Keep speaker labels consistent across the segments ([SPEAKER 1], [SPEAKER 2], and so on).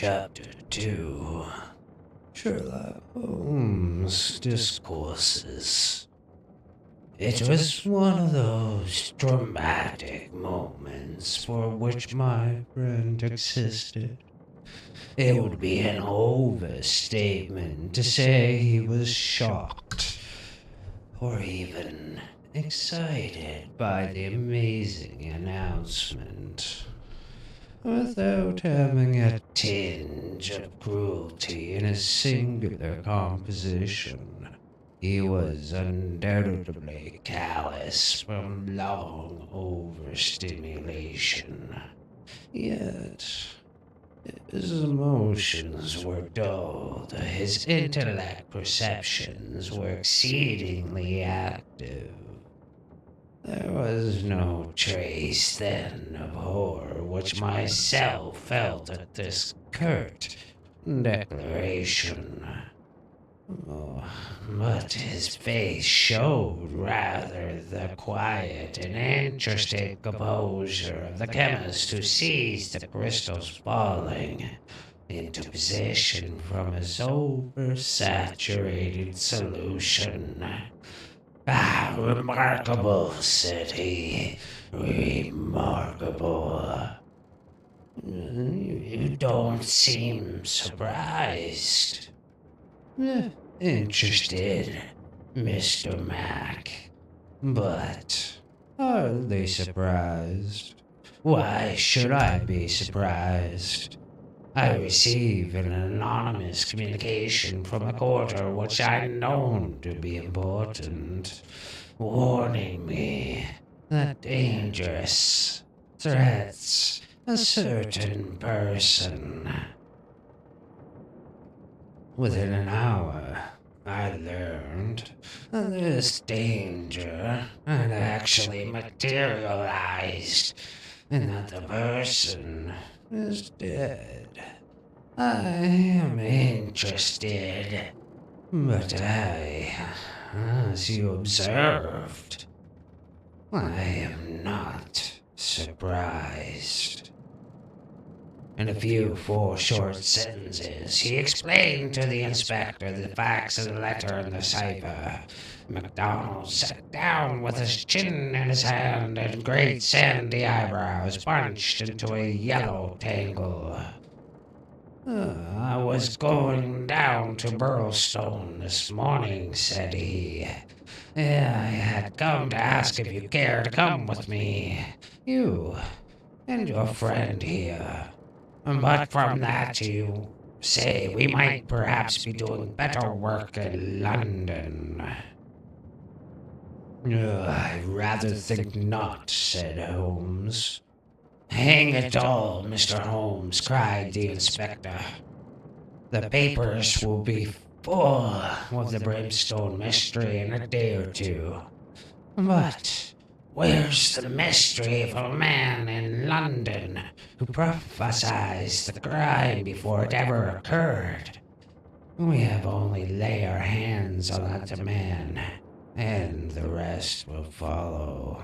[SPEAKER 1] Chapter 2 Sherlock Holmes Discourses. It was one of those dramatic moments for which my friend existed. It would be an overstatement to say he was shocked, or even excited by the amazing announcement. Without having a tinge of cruelty in his singular composition, he was undoubtedly callous from long overstimulation. Yet, his emotions were dulled, his intellect perceptions were exceedingly active. There was no trace then of horror which myself felt at this curt declaration. But his face showed rather the quiet and interested composure of the chemist who sees the crystals falling into position from his oversaturated solution. "Ah, remarkable," said he. "Remarkable. You don't seem surprised." "Interested, Mr. Mac, but hardly surprised. Why should I be surprised? I receive an anonymous communication from a quarter which I know to be important, warning me that dangerous threats a certain person. Within an hour, I learned that this danger had actually materialized, and that the person is dead. I am interested, but as you observed, I am not surprised." In a few short sentences, he explained to the inspector the facts of the letter and the cipher. MacDonald sat down with his chin in his hand and great sandy eyebrows bunched into a yellow tangle. "I was going down to Burlstone this morning," said he. "I had come to ask if you care to come with me, you and your friend here. But from that you say we might perhaps be doing better work in London." "I rather think not," said Holmes. "Hang it all, Mr. Holmes," cried the inspector. "The papers will be full of the Brimstone mystery in a day or two. But where's the mystery of a man in London who prophesied the crime before it ever occurred? We have only lay our hands on that man, and the rest will follow."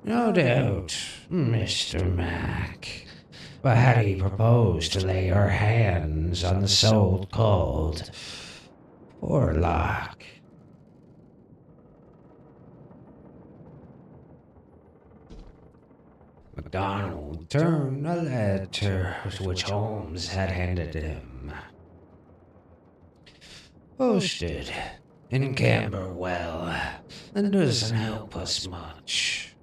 [SPEAKER 1] "No doubt, Mr. Mac. But how do you propose to lay your hands on the so-called Warlock?" MacDonald turned a letter which Holmes had handed him. "Posted in Camberwell. That doesn't help us much.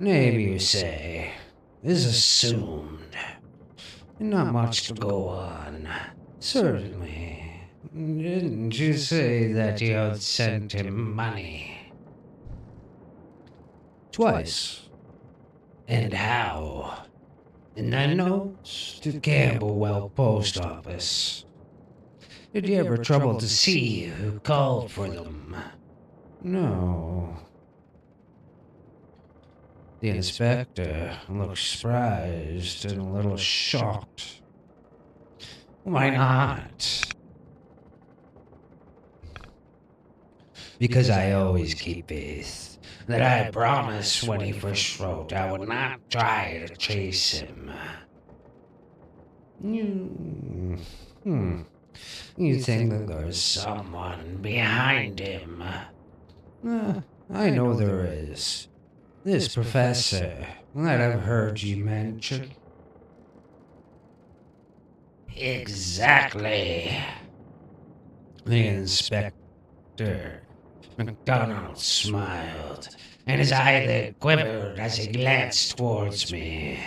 [SPEAKER 1] Name, you say, is assumed. Not much to go on. Certainly. Didn't you say that you had sent him money?" "Twice." "And how?" "In the notes to Camberwell Post Office." "Did you ever trouble to see who called for them?" "No." The inspector looked surprised and a little shocked. "Why not?" "Because I always keep faith. That I promised when he first wrote I would not try to chase him." You, hmm, you think that there's someone behind him? I know there is. This professor that I've heard you mention. Exactly. The inspector. MacDonald smiled, and his eyelid quivered as he glanced towards me.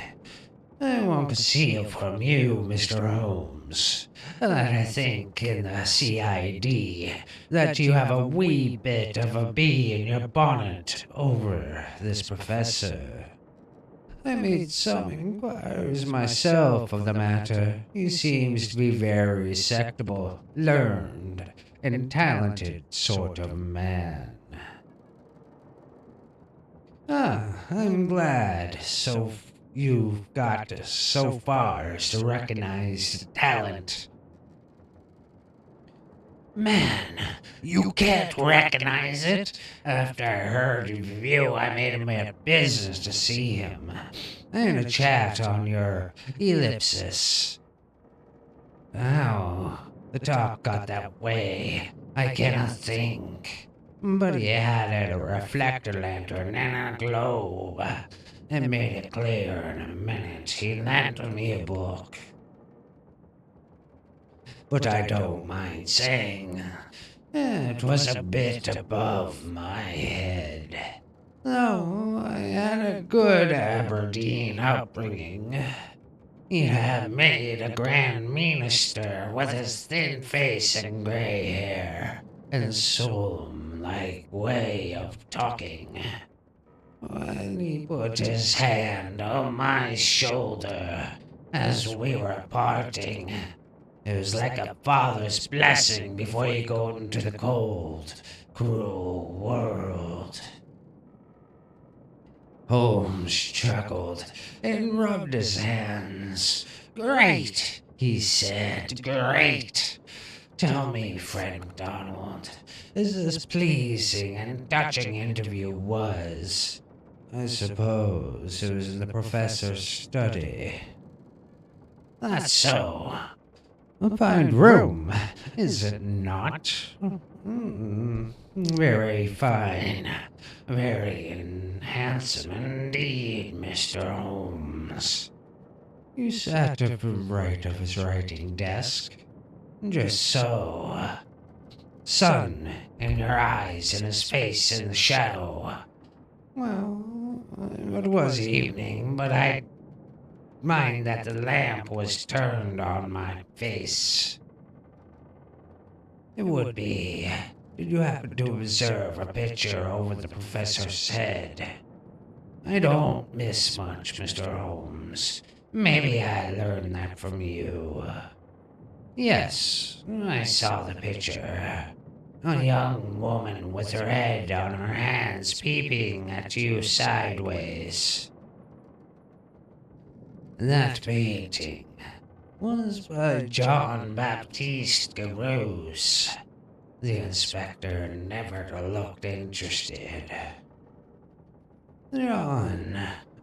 [SPEAKER 1] I won't conceal from you, Mr. Holmes, that I think in the CID that you have a wee bit of a bee in your bonnet over this professor. I made some inquiries myself of the matter. He seems to be very respectable, learned, and talented sort of man. I'm glad. So you've got so far as to recognize talent. Man, you can't recognize it. After I heard your review, I made it my business to see him. And a chat on your ellipsis. How the talk got that way, I cannot think. But he had a reflector lantern and a globe. It made it clear in a minute. He lent me a book. But I don't mind saying, it was a bit above my head. Though I had a good Aberdeen upbringing. He had made a grand minister with his thin face and grey hair, and solemn-like way of talking. When he put his hand on my shoulder as we were parting, it was like a father's blessing before you go into the cold, cruel world. Holmes chuckled and rubbed his hands. Great, he said, great. Tell me, Fred MacDonald, is this pleasing and touching interview was? I suppose it was in the professor's study. That's so. A fine room, is it not? Very fine. Very handsome indeed, Mr. Holmes. You sat to the right of his writing desk. Just so. Sun in your eyes and his face in the shadow. Well, it was evening, but I mind that the lamp was turned on my face. It would be. Did you happen to observe a picture over the professor's head? I don't miss much, Mr. Holmes. Maybe I learned that from you. Yes, I saw the picture. A young woman with her head on her hands peeping at you sideways. That painting was by John Baptiste Garouze. The inspector never looked interested. John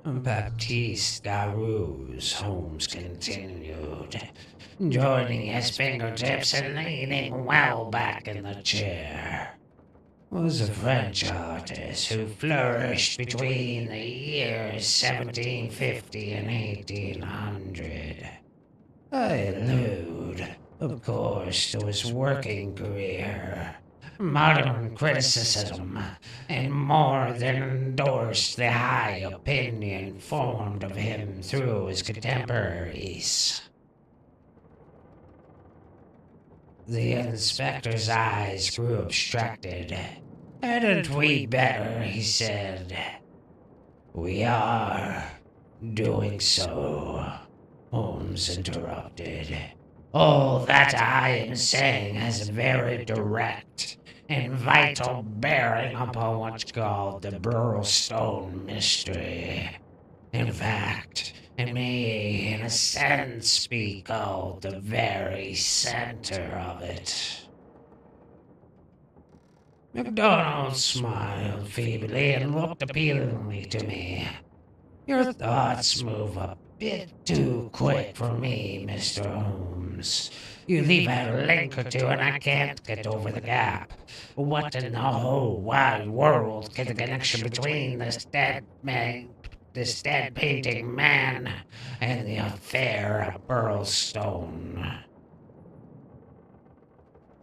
[SPEAKER 1] Baptiste Garouze, Holmes continued, joining his fingertips and leaning well back in the chair, was a French artist who flourished between the years 1750 and 1800. I allude, of course, to his working career. Modern criticism, and more than endorsed the high opinion formed of him through his contemporaries. The inspector's eyes grew abstracted. Hadn't we better, he said. We are doing so, Holmes interrupted. All that I am saying has a very direct and vital bearing upon what's called the Burlstone mystery. In fact, it may, in a sense, be called the very center of it. MacDonald smiled feebly and looked appealingly to me. Your thoughts move a bit too quick for me, Mr. Holmes. You leave out a link or two and I can't get over the gap. What in the whole wide world can the connection between this dead painting man and the affair at Burlstone?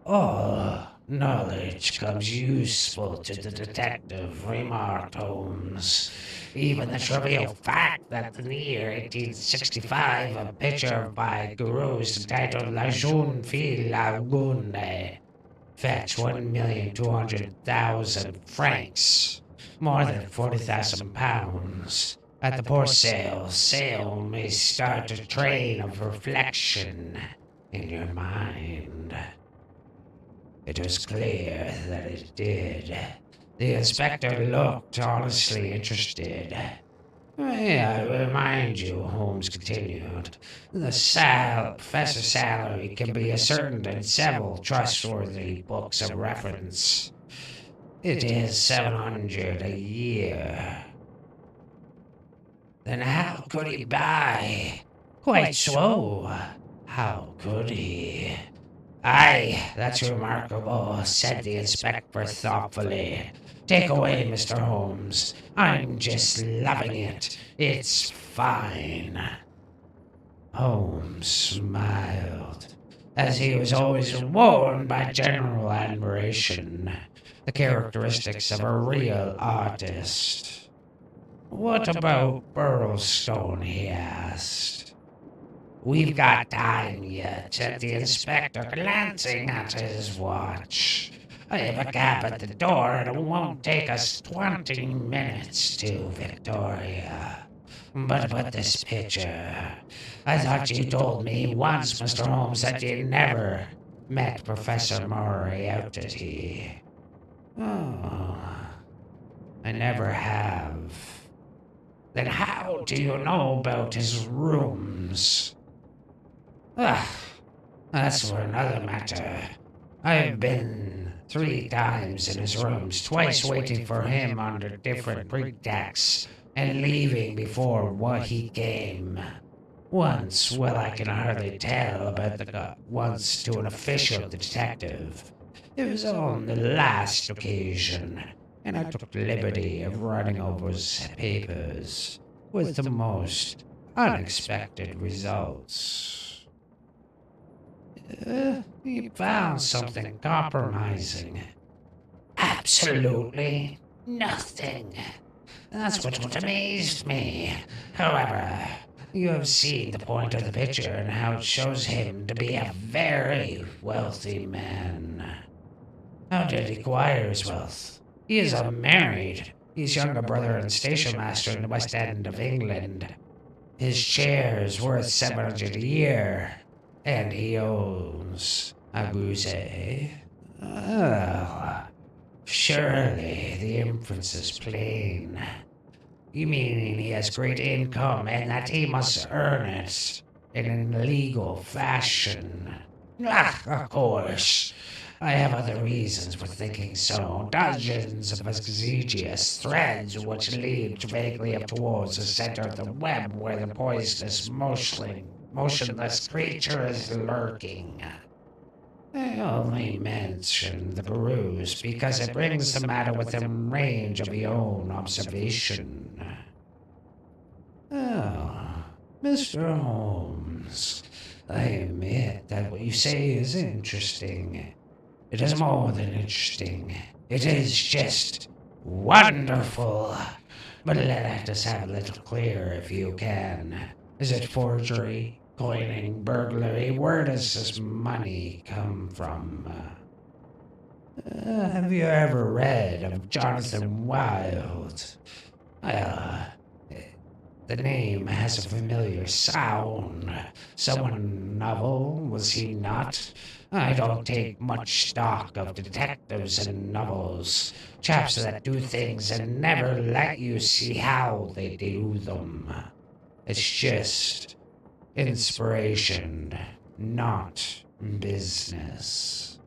[SPEAKER 1] All knowledge comes useful to the detective, remarked Holmes. Even the trivial fact that in the year 1865 a picture by Gurus entitled La Jeune Fille Lagune fetched 1,200,000 francs, more than 40,000 pounds. At the poor sale may start a train of reflection in your mind. It was clear that it did. The inspector looked honestly interested. May I remind you, Holmes continued, the professor's salary can be ascertained in several trustworthy books of reference. It is 700 a year. Then how could he buy? Quite so. How could he? Aye, that's remarkable, said the inspector thoughtfully. Take away, Mr. Holmes. I'm just loving it. It's fine. Holmes smiled, as he was always warned by general admiration, the characteristics of a real artist. What about Burlstone? He asked. We've got time yet, said the inspector, glancing at his watch. I have a cab at the door, and it won't take us 20 minutes to Victoria. But about this picture, I thought you told me once, Mr. Holmes, that you never met Professor Moriarty. Oh, I never have. Then how do you know about his rooms? That's for another matter. I've been 3 times in his rooms, twice waiting for him under different pretexts, and leaving before what he came. Once, well, I can hardly tell about once to an official detective. It was on the last occasion, and I took the liberty of running over his papers with the most unexpected results. He found something compromising. Absolutely nothing. That's what amazed me. However, you have seen the point of the picture and how it shows him to be a very wealthy man. How did he acquire his wealth? He is unmarried. His younger brother and station master in the West End of England. His share is worth 700 a year. And he owns Abuse. Oh, surely the inference is plain. You mean he has great income and that he must earn it in an illegal fashion? Of course. I have other reasons for thinking so. Dozens of egregious threads which lead vaguely up towards the center of the web where the poisonous motionless creature is lurking. I only mention the bruise because it brings the matter within range of your own observation. Oh, Mr. Holmes, I admit that what you say is interesting. It is more than interesting. It is just wonderful. But let us have a little clearer if you can. Is it forgery, coining, burglary? Where does this money come from? Have you ever read of Jonathan Wild? Well, the name has a familiar sound. Someone novel, was he not? I don't take much stock of detectives and novels. Chaps that do things and never let you see how they do them. It's just inspiration, not business.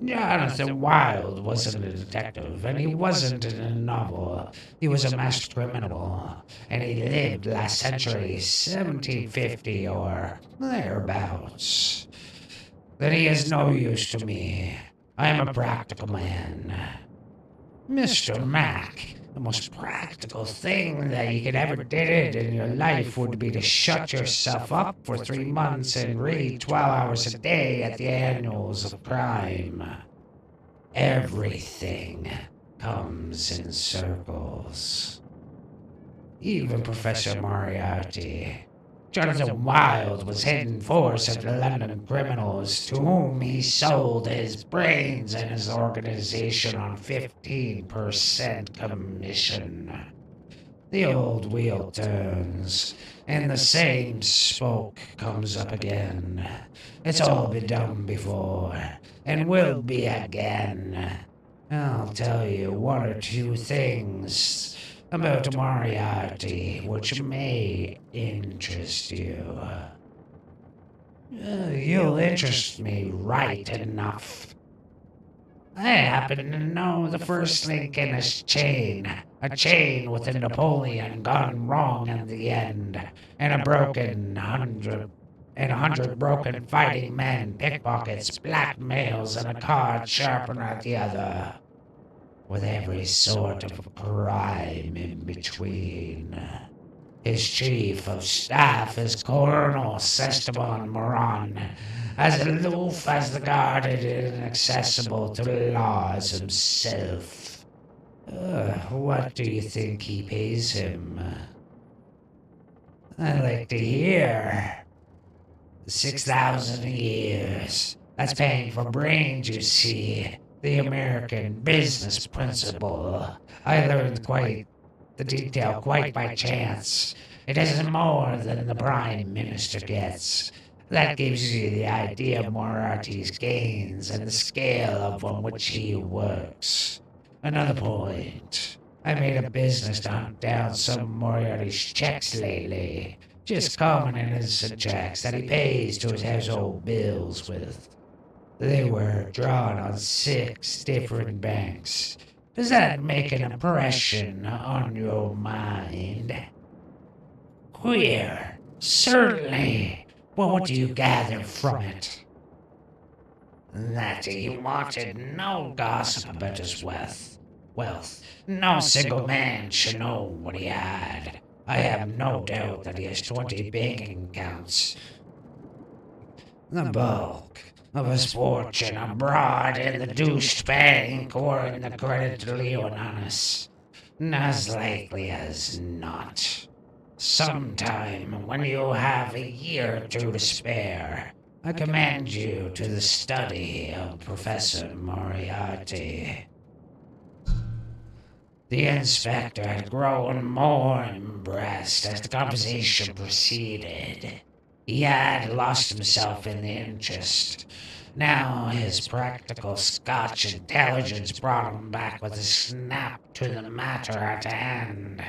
[SPEAKER 1] Jonathan Wilde wasn't a detective, and he wasn't in a novel. He was a masked criminal, and he lived last century, 1750 or thereabouts. Then he is no use to me. I am a practical man. Mr. Mac, the most practical thing that you could ever did in your life would be to shut yourself up for 3 months and read 12 hours a day at the annals of crime. Everything comes in circles. Even Professor Moriarty. Jonathan Wilde was hidden force of the London criminals to whom he sold his brains and his organization on 15% commission. The old wheel turns, and the same spoke comes up again. It's all been done before, and will be again. I'll tell you one or two things about Moriarty, which may interest you. You'll interest me right enough. I happen to know the first link in this chain. A chain with a Napoleon gone wrong in the end, and a hundred broken fighting men, pickpockets, blackmails, and a card sharpener at the other, with every sort of crime in between. His chief of staff is Colonel Esteban Moran, as aloof as the guarded and inaccessible to the laws himself. What do you think he pays him? I'd like to hear. 6,000 a year. That's paying for brains, you see. The American business principle. I learned the detail quite by chance. It isn't more than the Prime Minister gets. That gives you the idea of Moriarty's gains and the scale on which he works. Another point. I made a business to hunt down some of Moriarty's checks lately. Just common and innocent checks that he pays to his household bills with. They were drawn on 6 different banks. Does that make an impression on your mind? Queer, certainly. Well, what do you gather from it? That he wanted no gossip about his wealth. No single man should know what he had. I have no doubt that he has 20 banking accounts. The bulk of his fortune abroad in the douche bank or in the credit Leonanis. As likely as not. Sometime when you have a year or two to spare, I commend you to the study of Professor Moriarty. The inspector had grown more impressed as the conversation proceeded. He had lost himself in the interest. Now his practical Scotch intelligence brought him back with a snap to the matter at hand.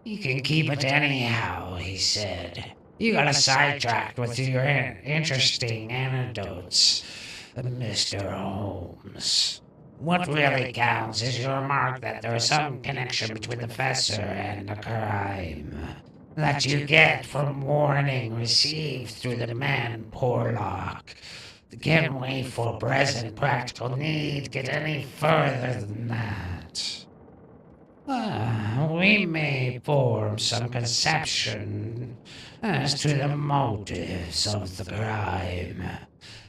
[SPEAKER 1] You can keep it anyhow, he said. You got us sidetracked with your interesting anecdotes, Mr. Holmes. What really counts is your remark that there is some connection between the professor and the crime that you get from warning received through the man Porlock. Can we, for present practical need, get any further than that? We may form some conception as to the motives of the crime.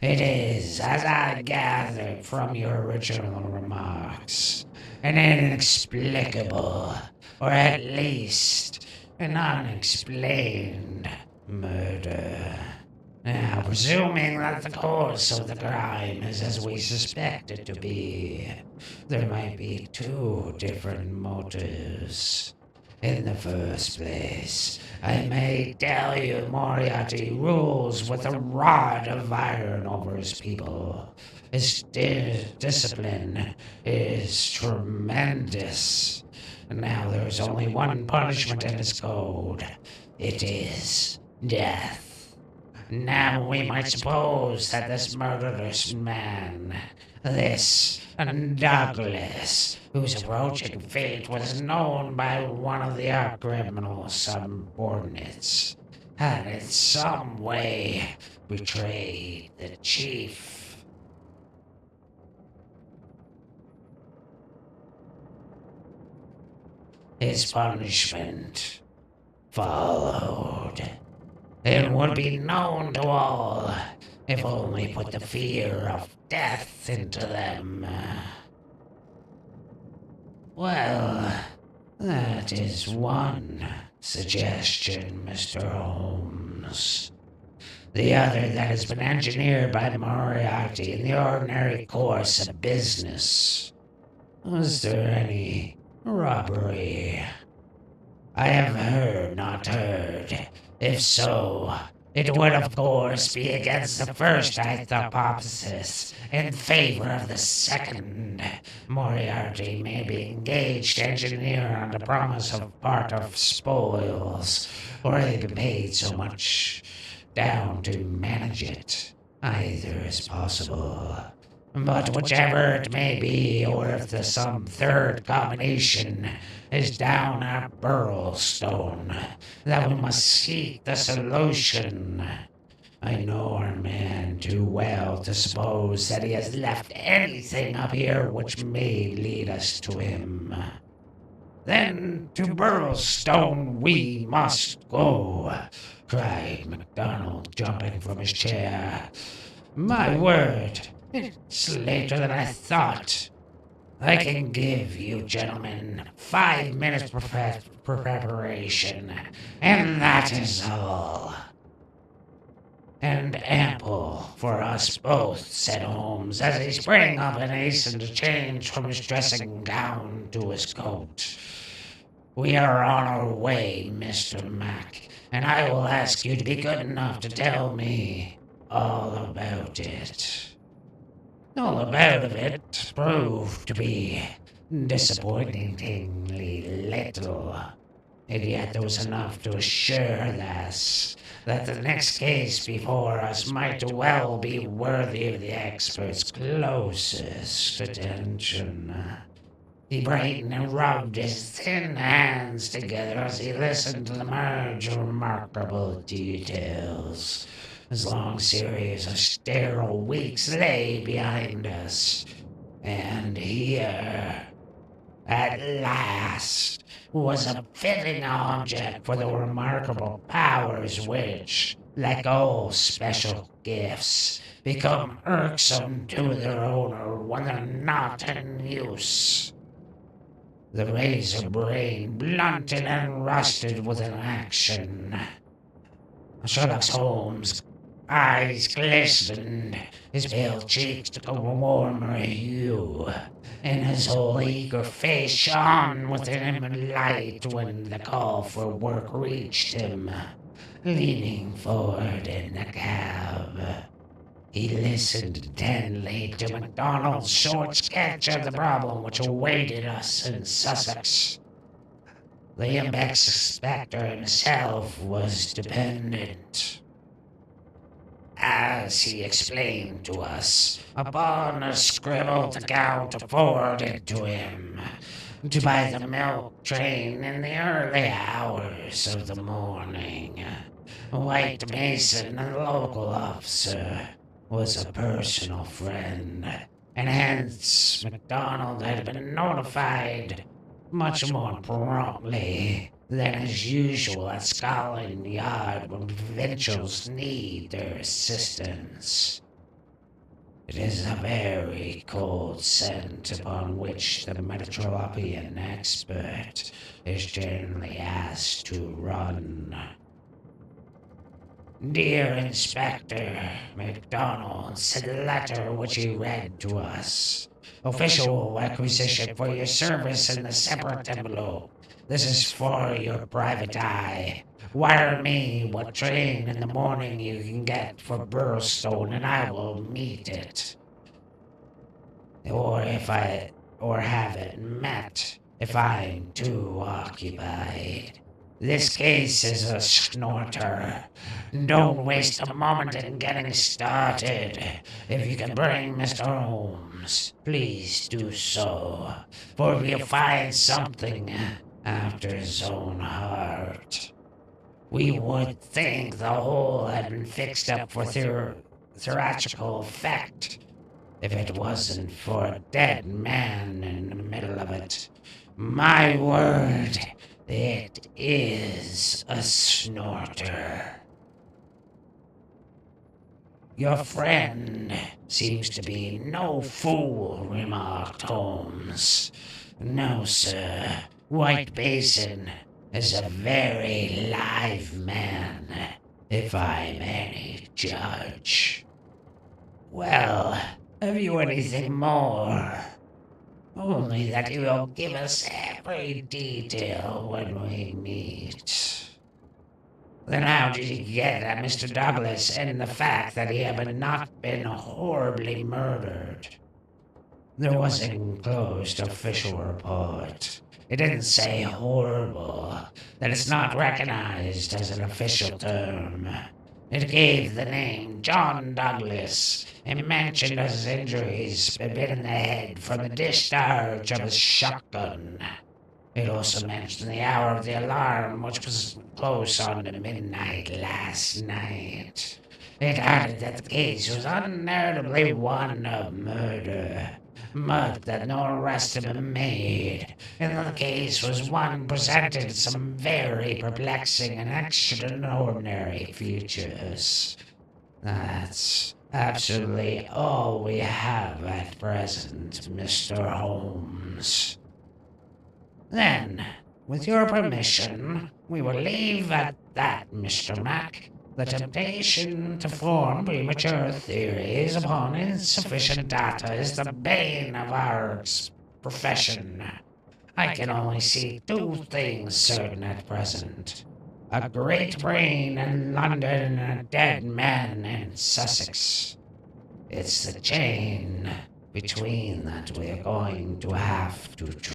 [SPEAKER 1] It is, as I gathered from your original remarks, an inexplicable, or at least an unexplained murder. Now, presuming that the course of the crime is as we suspect it to be, there might be 2 different motives. In the first place, I may tell you Moriarty rules with a rod of iron over his people. His discipline is tremendous. Now there's only one punishment in his code. It is death. Now we might suppose that this murderous man, this Douglas, whose approaching fate was known by one of the criminal's subordinates, had in some way betrayed the chief. His punishment followed. It would be known to all if only put the fear of death into them. Well, that is one suggestion, Mr. Holmes. The other that has been engineered by Moriarty in the ordinary course of business. Was there any robbery? I have heard, not heard. If so, it would of course be against the first hypothesis, in favor of the second. Moriarty may be engaged engineer on the promise of part of spoils, or he be paid so much down to manage it. Either is possible. But whichever it may be, or if there's some third combination is down at Burlstone, that we must seek the solution. I know our man too well to suppose that he has left anything up here which may lead us to him. Then to Burlstone we must go, cried MacDonald, jumping from his chair. My word, it's later than I thought. I can give you gentlemen 5 minutes for preparation, and that is all. And ample for us both, said Holmes, as he sprang up and hastened to change from his dressing gown to his coat. We are on our way, Mr. Mac, and I will ask you to be good enough to tell me all about it. All about it proved to be disappointingly little, and yet there was enough to assure us that the next case before us might well be worthy of the expert's closest attention. He brightened and rubbed his thin hands together as he listened to the merge remarkable details. His long series of sterile weeks lay behind us, and here, at last, was a fitting object for the remarkable powers which, like all special gifts, become irksome to their owner when they're not in use. The razor brain blunted and rusted with inaction. Sherlock Holmes' eyes glistened, his pale cheeks took a warmer hue, and his whole eager face shone within him in light when the call for work reached him. Leaning forward in the cab, he listened intently to MacDonald's short sketch of the problem which awaited us in Sussex. The inspector himself was dependent, as he explained to us, upon a scribbled account forwarded to him, to buy the milk train in the early hours of the morning. White Mason, a local officer, was a personal friend, and hence MacDonald had been notified much more promptly than is usual at Scotland Yard when provincials need their assistance. It is a very cold scent upon which the Metropolitan expert is generally asked to run. Dear Inspector MacDonald, said the letter which he read to us. Official acquisition for your service in the separate envelope. This is for your private eye. Wire me what train in the morning you can get for Burlstone, and I will meet it. Or have it met if I'm too occupied. This case is a snorter. Don't waste a moment in getting started. If you can bring Mr. Holmes, please do so, for we'll find something after his own heart. We would think the hole had been fixed up for theatrical effect if it wasn't for a dead man in the middle of it. My word, it is a snorter. Your friend seems to be no fool, remarked Holmes. No, sir. White Basin is a very live man, if I'm any judge. Well, have you anything more? Only that you will give us every detail when we meet. Then how did you get at Mr. Douglas and the fact that he had not been horribly murdered? There was an enclosed official report. It didn't say horrible, that it's not recognized as an official term. It gave the name John Douglas and mentioned his injuries had been in the head from the discharge of his shotgun. It also mentioned the hour of the alarm, which was close on to midnight last night. It added that the case was undoubtedly one of murder, but that no arrest had been made, and that the case was one presented some very perplexing and extraordinary features. That's absolutely all we have at present, Mr. Holmes. Then, with your permission, we will leave at that, Mr. Mack. The temptation to form premature theories upon insufficient data is the bane of our profession. I can only see two things certain at present. A great brain in London and a dead man in Sussex. It's the chain between that we're going to have to